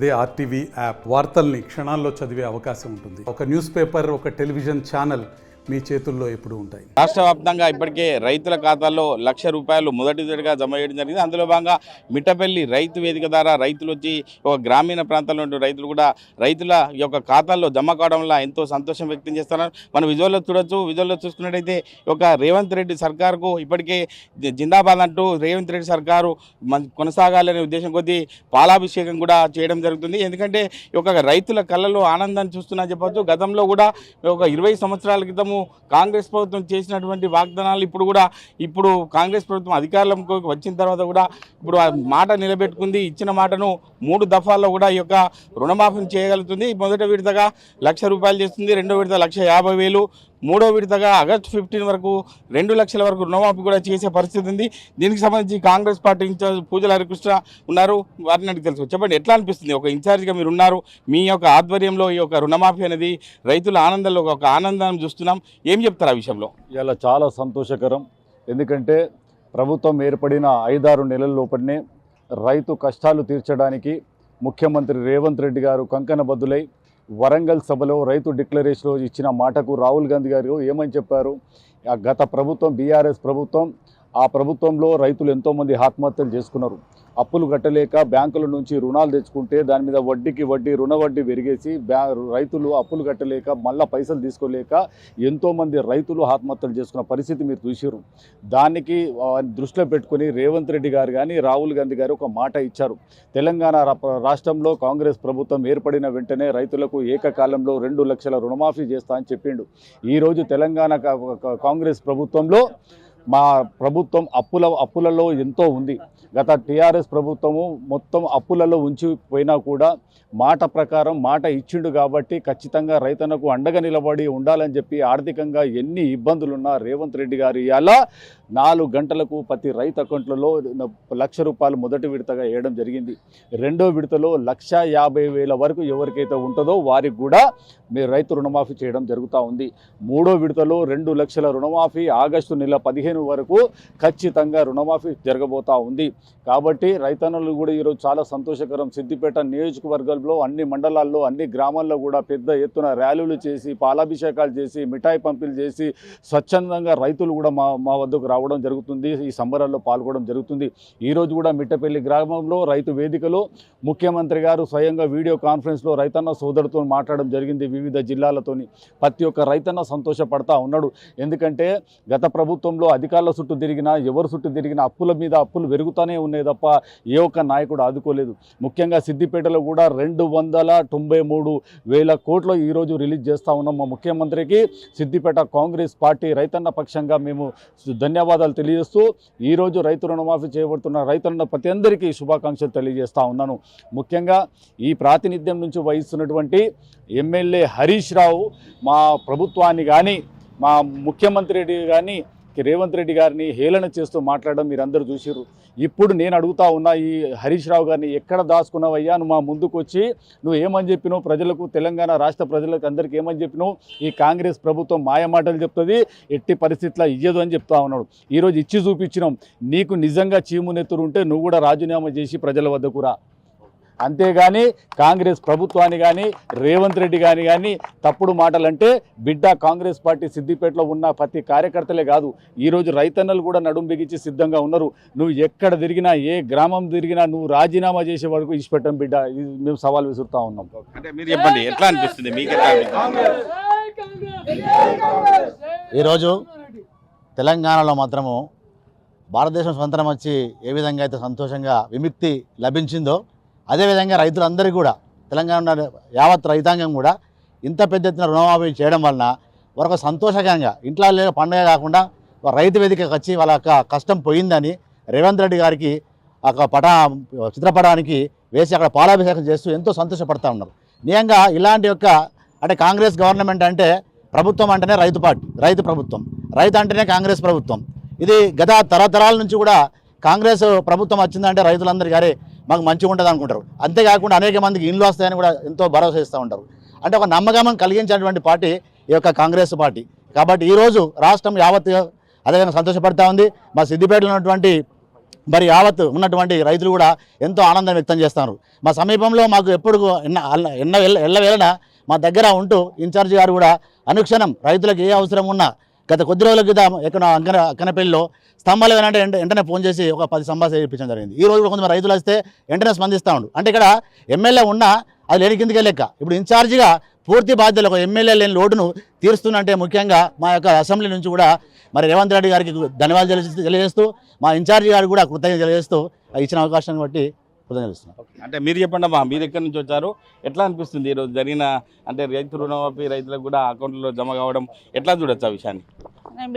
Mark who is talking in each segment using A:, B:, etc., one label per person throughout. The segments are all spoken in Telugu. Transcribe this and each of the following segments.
A: అదే ఆర్టీవీ యాప్ వార్తల్ని క్షణాల్లో చదివే అవకాశం ఉంటుంది. ఒక న్యూస్ పేపర్, ఒక టెలివిజన్ ఛానల్ మీ చేతుల్లో ఎప్పుడు ఉంటాయి.
B: రాష్ట్ర వ్యాప్తంగా ఇప్పటికే రైతుల ఖాతాల్లో ₹1,00,000 మొదటిగా జమ చేయడం జరిగింది. అందులో భాగంగా మిట్టపల్లి రైతు వేదిక ద్వారా రైతులు వచ్చి ఒక గ్రామీణ ప్రాంతాల్లో ఉండే రైతులు కూడా రైతుల యొక్క ఖాతాల్లో జమ కావడం వల్ల ఎంతో సంతోషం వ్యక్తం చేస్తున్నారు. మనం విజువల్లో చూడొచ్చు. విజువల్లో చూసుకున్నట్టయితే ఒక రేవంత్ రెడ్డి సర్కారుకు ఇప్పటికే జిందాబాద్ అంటూ రేవంత్ రెడ్డి సర్కారు కొనసాగాలనే ఉద్దేశం కొద్దీ పాలాభిషేకం కూడా చేయడం జరుగుతుంది. ఎందుకంటే ఒక రైతుల కళ్ళలో ఆనందాన్ని చూస్తున్నా చెప్పొచ్చు. గతంలో కూడా ఒక 20 సంవత్సరాల క్రితము కాంగ్రెస్ ప్రభుత్వం చేసినటువంటి వాగ్దానాలు ఇప్పుడు కాంగ్రెస్ ప్రభుత్వం అధికారంలోకి వచ్చిన తర్వాత కూడా ఇప్పుడు ఆ మాట నిలబెట్టుకుంది. ఇచ్చిన మాటను 3 దఫాల్లో కూడా ఈ యొక్క రుణమాఫీని చేయగలుగుతుంది. మొదటి విడతగా ₹1,00,000 చేస్తుంది, రెండో విడత ₹1,50,000, మూడో విడతగా ఆగస్టు 15 వరకు 2 లక్షల వరకు రుణమాఫీ కూడా చేసే పరిస్థితి ఉంది. దీనికి సంబంధించి కాంగ్రెస్ పార్టీ ఇన్ఛార్జ్ పూజల హరికృష్ణ ఉన్నారు. వారిని అడిగి తెలుసు. చెప్పండి, ఎట్లా అనిపిస్తుంది? ఒక ఇన్ఛార్జ్గా మీరు ఉన్నారు, మీ యొక్క ఆధ్వర్యంలో ఈ యొక్క రుణమాఫీ అనేది రైతుల ఆనందంలో ఒక ఆనందాన్ని చూస్తున్నాం. ఏం చెప్తారు ఆ విషయంలో?
C: ఇలా చాలా సంతోషకరం. ఎందుకంటే ప్రభుత్వం ఏర్పడిన 5-6 నెలల లోపలనే రైతు కష్టాలు తీర్చడానికి ముఖ్యమంత్రి రేవంత్ రెడ్డి గారు కంకణబద్దులై వరంగల్ సభలో రైతు డిక్లరేషన్లో ఇచ్చిన మాటకు రాహుల్ గాంధీ గారు ఏమని చెప్పారు? గత ప్రభుత్వం బీఆర్ఎస్ ప్రభుత్వం, ఆ ప్రభుత్వంలో రైతులు ఎంతోమంది ఆత్మహత్యలు చేసుకున్నారు. అప్పులు కట్టలేక బ్యాంకుల నుంచి రుణాలు తెచ్చుకుంటే దాని మీద వడ్డీకి వడ్డీ, రుణ వడ్డీ పెరిగేసి రైతులు అప్పులు కట్టలేక మళ్ళీ పైసలు తీసుకోలేక ఎంతోమంది రైతులు ఆత్మహత్యలు చేసుకున్న పరిస్థితి మీరు చూసారు. దానికి దృష్టిలో పెట్టుకుని రేవంత్ రెడ్డి గారు కానీ రాహుల్ గాంధీ గారు ఒక మాట ఇచ్చారు. తెలంగాణ రాష్ట్రంలో కాంగ్రెస్ ప్రభుత్వం ఏర్పడిన వెంటనే రైతులకు ఏకకాలంలో 2 లక్షల రుణమాఫీ చేస్తా అని చెప్పిండు. ఈరోజు తెలంగాణ కాంగ్రెస్ ప్రభుత్వంలో మా ప్రభుత్వం అప్పులలో ఎంతో ఉంది. గత టీఆర్ఎస్ ప్రభుత్వము మొత్తం అప్పులలో ఉంచిపోయినా కూడా మాట ప్రకారం మాట ఇచ్చిండు కాబట్టి ఖచ్చితంగా రైతన్నకు అండగా నిలబడి ఉండాలని చెప్పి ఆర్థికంగా ఎన్ని ఇబ్బందులున్నా రేవంత్ రెడ్డి గారు ఇవాళ 4 గంటలకు ప్రతి రైతు అకౌంట్లలో ₹1,00,000 మొదటి విడతగా వేయడం జరిగింది. రెండో విడతలో ₹1,50,000 వరకు ఎవరికైతే ఉంటుందో వారికి కూడా మీరు రైతు రుణమాఫీ చేయడం జరుగుతూ ఉంది. మూడో విడతలో 2 లక్షల రుణమాఫీ ఆగస్టు నెల 15 వరకు ఖచ్చితంగా రుణమాఫీ జరగబోతూ ఉంది. కాబట్టి రైతన్నలు కూడా ఈరోజు చాలా సంతోషకరం. సిద్దిపేట నియోజకవర్గంలో అన్ని మండలాల్లో, అన్ని గ్రామాల్లో కూడా పెద్ద ఎత్తున ర్యాలీలు చేసి, పాలాభిషేకాలు చేసి, మిఠాయి పంపిణీ చేసి స్వచ్ఛందంగా రైతులు కూడా మా వద్దకు రావడం జరుగుతుంది. ఈ సంబరాల్లో పాల్గొనడం జరుగుతుంది. ఈరోజు కూడా మిట్టపల్లి గ్రామంలో రైతు వేదికలో ముఖ్యమంత్రి గారు స్వయంగా వీడియో కాన్ఫరెన్స్లో రైతన్న సోదరుతో మాట్లాడడం జరిగింది. వివిధ జిల్లాలతోని ప్రతి ఒక్క రైతన్న సంతోషపడతా ఉన్నాడు. ఎందుకంటే గత ప్రభుత్వంలో అధికారుల చుట్టూ తిరిగినా, ఎవరు చుట్టూ తిరిగినా అప్పుల మీద అప్పులు పెరుగుతూనే ఉన్నాయి తప్ప ఏ ఒక్క నాయకుడు ఆదుకోలేదు. ముఖ్యంగా సిద్దిపేటలో కూడా 293,000 కోట్లు ఈరోజు రిలీజ్ చేస్తూ ఉన్నాం. మా ముఖ్యమంత్రికి సిద్దిపేట కాంగ్రెస్ పార్టీ రైతన్న పక్షంగా మేము ధన్యవాదాలు తెలియజేస్తూ ఈరోజు రైతు రుణమాఫీ చేయబడుతున్న రైతన్న ప్రతి అందరికీ శుభాకాంక్షలు తెలియజేస్తూ ఉన్నాను. ముఖ్యంగా ఈ ప్రాతినిధ్యం నుంచి వహిస్తున్నటువంటి ఎమ్మెల్యే హరీష్ రావు మా ప్రభుత్వాన్ని కానీ, మా ముఖ్యమంత్రి కానీ రేవంత్ రెడ్డి గారిని హేళన చేస్తూ మాట్లాడడం మీరందరూ చూసిర్రు. ఇప్పుడు నేను అడుగుతా ఉన్నా, ఈ హరీష్ రావు గారిని ఎక్కడ దాచుకున్నావయ్యా? నువ్వు మా ముందుకు వచ్చి నువ్వు ఏమని చెప్పినావు? ప్రజలకు, తెలంగాణ రాష్ట్ర ప్రజలకు అందరికీ ఏమని చెప్పినావు? ఈ కాంగ్రెస్ ప్రభుత్వం మాయమాటలు చెప్తుంది, ఎట్టి పరిస్థితుల్లో ఇయ్యదు అని చెప్తా ఉన్నాడు. ఈరోజు ఇచ్చి చూపించినాం. నీకు నిజంగా చీమునెత్తురు ఉంటే నువ్వు కూడా రాజీనామా చేసి ప్రజల వద్దకు రా. అంతేగాని కాంగ్రెస్ ప్రభుత్వాన్ని కానీ, రేవంత్ రెడ్డి కానీ తప్పుడు మాటలంటే బిడ్డ కాంగ్రెస్ పార్టీ సిద్దిపేటలో ఉన్న ప్రతి కార్యకర్తలే కాదు, ఈరోజు రైతన్నలు కూడా నడుం బిగించి సిద్ధంగా ఉన్నారు. నువ్వు ఎక్కడ తిరిగినా, ఏ గ్రామం తిరిగినా నువ్వు రాజీనామా చేసే వరకు ఇచ్చిపెట్టం బిడ్డ. మేము సవాల్ విసురుతా ఉన్నాం.
B: అంటే మీరు చెప్పండి, ఎట్లా అనిపిస్తుంది మీకు?
D: ఈరోజు తెలంగాణలో మాత్రము భారతదేశం స్వతంత్రం వచ్చి ఏ విధంగా అయితే సంతోషంగా విముక్తి లభించిందో, అదేవిధంగా రైతులందరికీ కూడా, తెలంగాణ యావత్ రైతాంగం కూడా ఇంత పెద్ద ఎత్తున రుణమాఫీ చేయడం వలన వారికి సంతోషకరంగా ఇంట్లో లేక పండుగ కాకుండా రైతు వేదికకి వచ్చి వాళ్ళ కష్టం పోయిందని రేవంత్ రెడ్డి గారికి చిత్రపటానికి వేసి అక్కడ పాలాభిషేకం చేస్తూ ఎంతో సంతోషపడతా ఉన్నారు. నిజంగా ఇలాంటి అంటే కాంగ్రెస్ గవర్నమెంట్ అంటే ప్రభుత్వం అంటేనే రైతు పార్టీ, రైతు ప్రభుత్వం, రైతు అంటేనే కాంగ్రెస్ ప్రభుత్వం. ఇది గత తరతరాల నుంచి కూడా కాంగ్రెస్ ప్రభుత్వం వచ్చిందంటే రైతులందరికీ అరే మాకు మంచిగా ఉంటుంది అనుకుంటారు. అంతేకాకుండా అనేక మందికి ఇండ్లు వస్తాయని కూడా ఎంతో భరోసా ఇస్తూ ఉంటారు. అంటే ఒక నమ్మకం కలిగించినటువంటి పార్టీ ఈ యొక్క కాంగ్రెస్ పార్టీ. కాబట్టి ఈరోజు రాష్ట్రం యావత్ అదేవిధంగా సంతోషపడతా ఉంది. మా సిద్దిపేటలో ఉన్నటువంటి మరి యావత్ ఉన్నటువంటి రైతులు కూడా ఎంతో ఆనందం వ్యక్తం చేస్తున్నారు. మా సమీపంలో మాకు ఎప్పుడు ఎల్లవేళన మా దగ్గర ఉంటూ ఇన్ఛార్జి గారు కూడా అనుక్షణం రైతులకు ఏ అవసరం ఉన్నా గత కొద్ది రోజుల క్రితం ఎక్కడ అక్కనపల్లిలో స్తంభాలు ఏమైనా వెంటనే ఫోన్ చేసి ఒక 10 స్తంభాలు చేయించడం జరిగింది. ఈ రోజు కూడా కొంతమంది రైతులు వస్తే వెంటనే స్పందిస్తూ ఉండు. అంటే ఇక్కడ ఎమ్మెల్యే ఉన్నా అది లేని కిందకే లెక్క. ఇప్పుడు ఇన్ఛార్జిగా పూర్తి బాధ్యతలు ఒక ఎమ్మెల్యే లేని లోటును తీరుస్తున్నంటే ముఖ్యంగా మా యొక్క అసెంబ్లీ నుంచి కూడా మరి రేవంత్ రెడ్డి గారికి ధన్యవాదాలు తెలియజేస్తూ మా ఇన్ఛార్జి గారికి కూడా కృతజ్ఞత తెలియజేస్తూ ఇచ్చిన అవకాశాన్ని బట్టి కృతజ్ఞతలు.
B: అంటే మీరు చెప్పండి అమ్మా, మీరు ఎక్కడి నుంచి వచ్చారు, ఎట్లా అనిపిస్తుంది ఈరోజు జరిగిన అంటే రైతు రుణమాఫీ రైతులకు కూడా అకౌంట్లో జమ కావడం ఎట్లా చూడొచ్చు ఆ విషయాన్ని?
E: నేను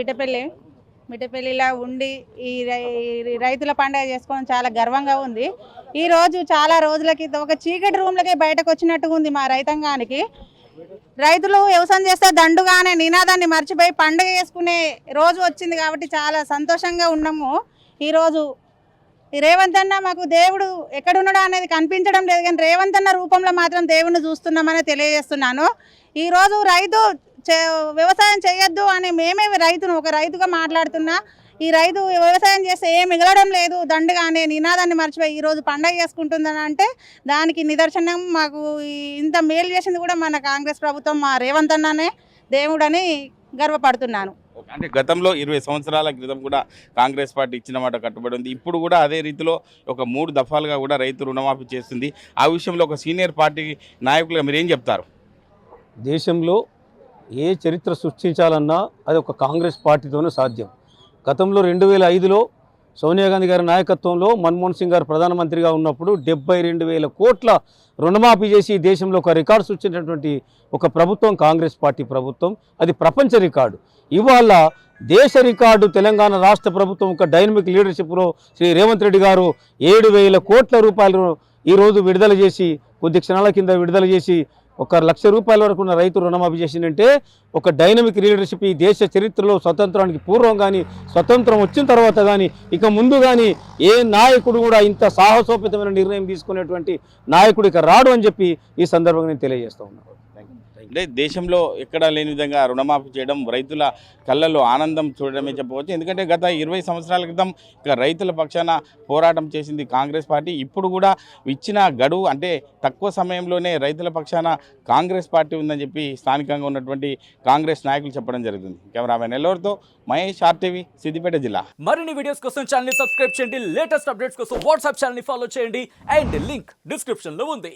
E: బిడ్డపల్లిలో ఉండి ఈ రైతుల పండుగ చేసుకోవడం చాలా గర్వంగా ఉంది. ఈరోజు చాలా రోజుల క్రితం ఒక చీకటి రూమ్లకే బయటకు వచ్చినట్టుగా ఉంది మా రైతాంగానికి. రైతులు వ్యవసాయం చేస్తే దండుగానే నినాదాన్ని మర్చిపోయి పండుగ చేసుకునే రోజు వచ్చింది కాబట్టి చాలా సంతోషంగా ఉన్నాము. ఈరోజు రేవంత్ అన్న మాకు దేవుడు ఎక్కడున్నాడో అనేది కనిపించడం లేదు, కానీ రేవంత్ అన్న రూపంలో మాత్రం దేవుడిని చూస్తున్నామని తెలియజేస్తున్నాను. ఈరోజు రైతు వ్యవసాయం చేయొద్దు అని మేమే ఒక రైతుగా మాట్లాడుతున్నా. ఈ రైతు వ్యవసాయం చేస్తే ఏం మిగలడం లేదు, దండుగానే నినాదాన్ని మర్చిపోయి ఈరోజు పండగ చేసుకుంటుందని అంటే దానికి నిదర్శనం మాకు ఇంత మేలు చేసింది కూడా మన కాంగ్రెస్ ప్రభుత్వం, మా రేవంత్ అన్ననే దేవుడని గర్వపడుతున్నాను.
B: అంటే గతంలో 20 సంవత్సరాల క్రితం కూడా కాంగ్రెస్ పార్టీ ఇచ్చిన మాట కట్టుబడి ఉంది. ఇప్పుడు కూడా అదే రీతిలో ఒక 3 దఫాలుగా కూడా రైతు రుణమాఫీ చేస్తుంది. ఆ విషయంలో ఒక సీనియర్ పార్టీ నాయకులుగా మీరు ఏం చెప్తారు?
F: దేశంలో ఏ చరిత్ర సృష్టించాలన్నా అది ఒక కాంగ్రెస్ పార్టీతోనే సాధ్యం. గతంలో 2005లో సోనియా గాంధీ గారి నాయకత్వంలో మన్మోహన్ సింగ్ గారు ప్రధానమంత్రిగా ఉన్నప్పుడు 72,000 కోట్ల రుణమాఫీ చేసి దేశంలో ఒక రికార్డు సృష్టించినటువంటి ఒక ప్రభుత్వం కాంగ్రెస్ పార్టీ ప్రభుత్వం. అది ప్రపంచ రికార్డు. ఇవాళ దేశ రికార్డు తెలంగాణ రాష్ట్ర ప్రభుత్వం ఒక డైనమిక్ లీడర్షిప్లో శ్రీ రేవంత్ రెడ్డి గారు 7,000 కోట్ల రూపాయలు ఈరోజు విడుదల చేసి, కొద్ది క్షణాల కింద విడుదల చేసి 1,00,000 రూపాయల వరకు ఉన్న రైతు రుణమాఫీ చేసిందంటే ఒక డైనమిక్ లీడర్షిప్. ఈ దేశ చరిత్రలో స్వతంత్రానికి పూర్వం కానీ, స్వతంత్రం వచ్చిన తర్వాత కానీ, ఇక ముందు కానీ ఏ నాయకుడు కూడా ఇంత సాహసోపేతమైన నిర్ణయం తీసుకునేటువంటి నాయకుడు ఇక రాడు అని చెప్పి ఈ సందర్భంగా నేను తెలియజేస్తూ ఉన్నాను.
B: అంటే దేశంలో ఎక్కడా లేని విధంగా రుణమాఫీ చేయడం రైతుల కళ్ళల్లో ఆనందం చూడడమే చెప్పవచ్చు. ఎందుకంటే గత 20 సంవత్సరాల క్రితం ఇక రైతుల పక్షాన పోరాటం చేసింది కాంగ్రెస్ పార్టీ. ఇప్పుడు కూడా ఇచ్చిన గడువు అంటే తక్కువ సమయంలోనే రైతుల పక్షాన కాంగ్రెస్ పార్టీ ఉందని చెప్పి స్థానికంగా ఉన్నటువంటి కాంగ్రెస్ నాయకులు చెప్పడం జరుగుతుంది. కెమెరామెన్ ఎల్లూరుతో మహేష్, RTV, సిద్దిపేట జిల్లా.
G: మరిన్ని వీడియోస్ కోసం ఛానల్ ని సబ్స్క్రైబ్ చేయండి. లేటెస్ట్ అప్డేట్స్ కోసం వాట్సాప్ ఛానల్ ని ఫాలో చేయండి. అండ్ లింక్ డిస్క్రిప్షన్ లో ఉంది.